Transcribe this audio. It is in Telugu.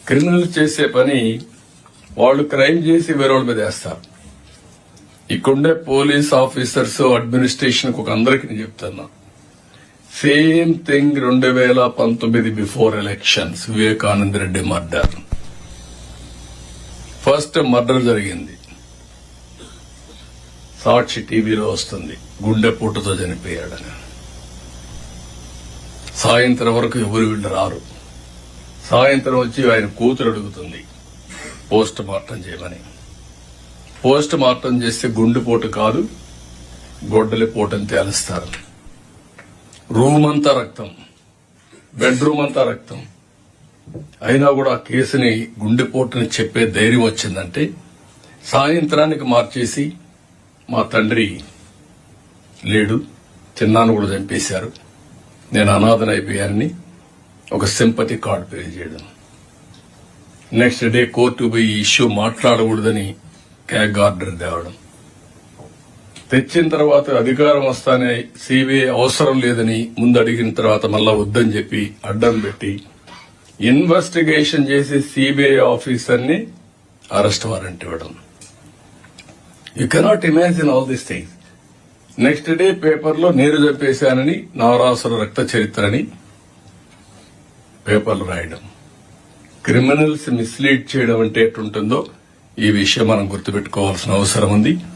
క్రిమినల్ చేసే పని వాళ్ళు క్రైమ్ చేసి వేరేవాళ్ళ మీద వేస్తారు. ఇక్కడుండే పోలీస్ ఆఫీసర్స్ అడ్మినిస్ట్రేషన్ ఒక అందరికీ నేను చెప్తున్నా, same thing 2019 before elections Vivekananda Reddy murder. First murder జరిగింది, సాక్షి టీవీలో వస్తుంది, గుండెపోటుతో చనిపోయాడని. సాయంత్రం వరకు ఎవరు వీళ్ళు రారు. సాయంత్రం వచ్చి ఆయన కూతురు అడుగుతుంది పోస్ట్ మార్టం చేయమని. పోస్ట్ మార్టం చేస్తే గుండెపోటు కాదు గొడ్డలిపోటని తేలుస్తారు. రూమ్ అంతా రక్తం, బెడ్రూమ్ అంతా రక్తం. అయినా కూడా ఆ కేసుని గుండెపోటుని చెప్పే ధైర్యం వచ్చిందంటే సాయంత్రానికి మార్చేసి మా తండ్రి లేడు, చిన్నాను కూడా చంపేశారు, నేను అనాథనైపోయానని ఒక సింపతి కార్డు పే చేయడం. నెక్స్ట్ డే కోర్టు పోయి ఈ ఇష్యూ మాట్లాడకూడదని క్యాగ్ ఆర్డర్ తేవడం. తెచ్చిన తర్వాత అధికారం వస్తానే సిబిఐ అవసరం లేదని ముందు అడిగిన తర్వాత మళ్ళా వద్దని చెప్పి అడ్డం పెట్టి ఇన్వెస్టిగేషన్ చేసి సిబిఐ ఆఫీసర్ని అరెస్ట్ వారెంట్ ఇవ్వడం. You cannot imagine all these things. Next day పేపర్లో నేను చంపేశానని, నారాసుర రక్త చరిత్ర అని పేపర్లు రాయడం. క్రిమినల్స్ మిస్లీడ్ చేయడం అంటే ఎట్లుంటుందో ఈ విషయం మనం గుర్తుపెట్టుకోవాల్సిన అవసరం ఉంది.